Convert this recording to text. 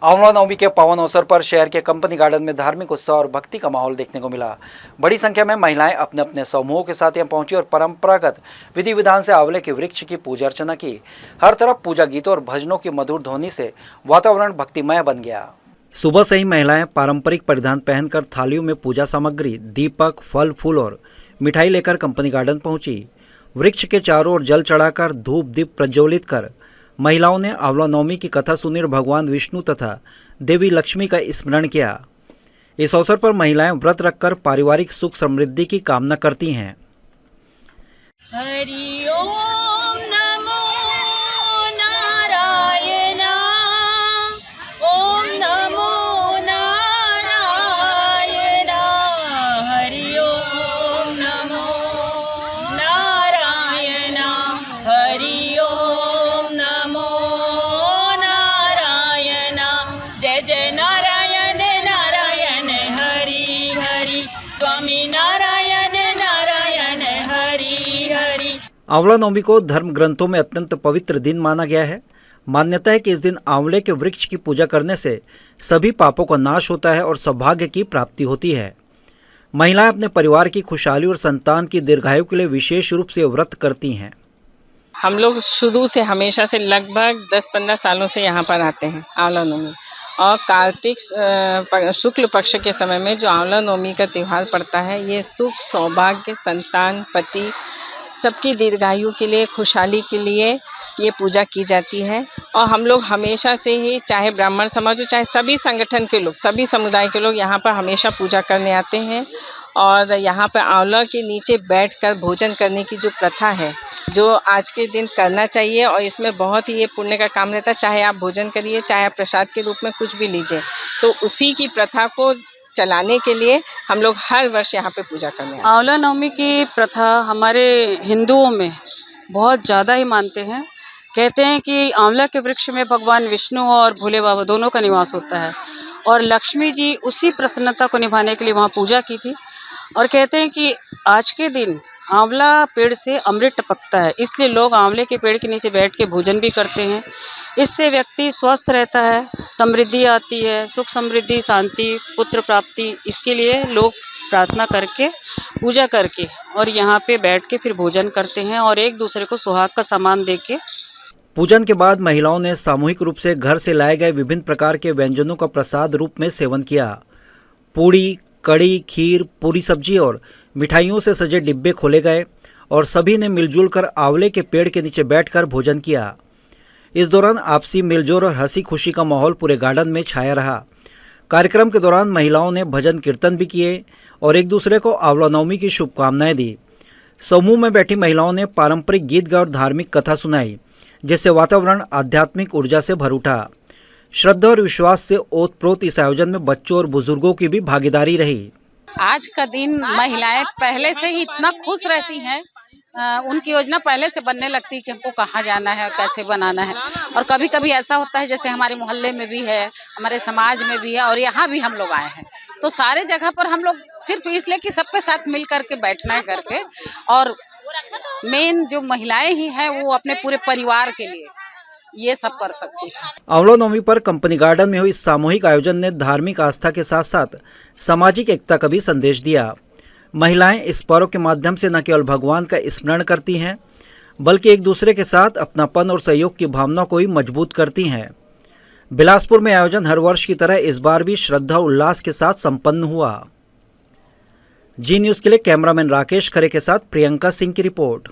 आंवला नवमी के पावन अवसर पर शहर के कंपनी गार्डन में धार्मिक उत्साह और भक्ति का माहौल देखने को मिला। बड़ी संख्या में महिलाएं अपने अपने समूहों के साथ यहां पहुंची और परंपरागत विधि विधान से आंवले के वृक्ष की पूजा अर्चना की। हर तरफ पूजा गीतों और भजनों की मधुर ध्वनि से वातावरण भक्तिमय बन गया। सुबह से ही महिलाएं पारंपरिक परिधान पहनकर थालियों में पूजा सामग्री, दीपक, फल फूल और मिठाई लेकर कंपनी गार्डन पहुंची। वृक्ष के चारों ओर जल चढ़ाकर धूप दीप प्रज्वलित कर महिलाओं ने आंवला नवमी की कथा सुनी और भगवान विष्णु तथा देवी लक्ष्मी का स्मरण किया। इस अवसर पर महिलाएं व्रत रखकर पारिवारिक सुख समृद्धि की कामना करती हैं। हरि ओम नमो नारायण, ओम नमो नारायण, हरि ओम नमो नारायण, हरि ओम नमो नारायण, जय जय नारायण नारायण हरि हरि, स्वामी नारायण नारायण हरि हरि। आंवला नवमी को धर्म ग्रंथों में अत्यंत पवित्र दिन माना गया है। मान्यता है कि इस दिन आंवले के वृक्ष की पूजा करने से सभी पापों का नाश होता है और सौभाग्य की प्राप्ति होती है। महिलाएं अपने परिवार की खुशहाली और संतान की दीर्घायु के लिए विशेष रूप से व्रत करती हैं। हम लोग शुरू से हमेशा से लगभग 10-15 सालों से यहाँ पर आते हैं आंवला नवमी, और कार्तिक शुक्ल पक्ष के समय में जो आंवला नवमी का त्यौहार पड़ता है, ये सुख, सौभाग्य, संतान, पति सबकी दीर्घायु के लिए, खुशहाली के लिए ये पूजा की जाती है। और हम लोग हमेशा से ही, चाहे ब्राह्मण समाज हो, चाहे सभी संगठन के लोग, सभी समुदाय के लोग यहाँ पर हमेशा पूजा करने आते हैं। और यहाँ पर आंवला के नीचे बैठकर भोजन करने की जो प्रथा है, जो आज के दिन करना चाहिए, और इसमें बहुत ही ये पुण्य का काम रहता है। चाहे आप भोजन करिए, चाहे आप प्रसाद के रूप में कुछ भी लीजिए, तो उसी की प्रथा को चलाने के लिए हम लोग हर वर्ष यहाँ पे पूजा करने आते हैं। आंवला नवमी की प्रथा हमारे हिंदुओं में बहुत ज़्यादा ही मानते हैं। कहते हैं कि आंवला के वृक्ष में भगवान विष्णु और भोले बाबा दोनों का निवास होता है, और लक्ष्मी जी उसी प्रसन्नता को निभाने के लिए वहाँ पूजा की थी। और कहते हैं कि आज के दिन आंवला पेड़ से अमृत टपकता है, इसलिए लोग आंवले के पेड़ के नीचे बैठ के भोजन भी करते हैं। इससे व्यक्ति स्वस्थ रहता है, समृद्धि आती है, सुख समृद्धि, शांति, पुत्र प्राप्ति। इसके लिए लोग प्रार्थना करके, पूजा करके और यहाँ पे बैठ के फिर भोजन करते हैं और एक दूसरे को सुहाग का सामान दे के। पूजन के बाद महिलाओं ने सामूहिक रूप से घर से लाए गए विभिन्न प्रकार के व्यंजनों का प्रसाद रूप में सेवन किया। पूड़ी, कड़ी, खीर, पूरी सब्जी और मिठाइयों से सजे डिब्बे खोले गए और सभी ने मिलजुल कर आंवले के पेड़ के नीचे बैठकर भोजन किया। इस दौरान आपसी मिलजोल और हंसी खुशी का माहौल पूरे गार्डन में छाया रहा। कार्यक्रम के दौरान महिलाओं ने भजन कीर्तन भी किए और एक दूसरे को आंवला नवमी की शुभकामनाएं दी। समूह में बैठी महिलाओं ने पारंपरिक गीत गाए और धार्मिक कथा सुनाई, जिससे वातावरण आध्यात्मिक ऊर्जा से भर उठा। श्रद्धा और विश्वास से ओतप्रोत इस आयोजन में बच्चों और बुजुर्गों की भी भागीदारी रही। आज का दिन महिलाएं पहले से ही इतना खुश रहती हैं, उनकी योजना पहले से बनने लगती है कि हमको कहाँ जाना है, कैसे बनाना है। और कभी कभी ऐसा होता है, जैसे हमारे मोहल्ले में भी है, हमारे समाज में भी है, और यहाँ भी हम लोग आए हैं, तो सारे जगह पर हम लोग सिर्फ इसलिए कि सबके साथ मिल करके बैठना है करके। और मेन जो महिलाएं ही हैं, वो अपने पूरे परिवार के लिए ये सब कर सकती है। आंवला नवमी पर कंपनी गार्डन में हुई इस सामूहिक आयोजन ने धार्मिक आस्था के साथ साथ सामाजिक एकता का भी संदेश दिया। महिलाएं इस पर्व के माध्यम से न केवल भगवान का स्मरण करती हैं, बल्कि एक दूसरे के साथ अपनापन और सहयोग की भावना को ही मजबूत करती हैं। बिलासपुर में आयोजन हर वर्ष की तरह इस बार भी श्रद्धा उल्लास के साथ संपन्न हुआ। जी न्यूज़ के लिए कैमरामैन राकेश खरे के साथ प्रियंका सिंह की रिपोर्ट।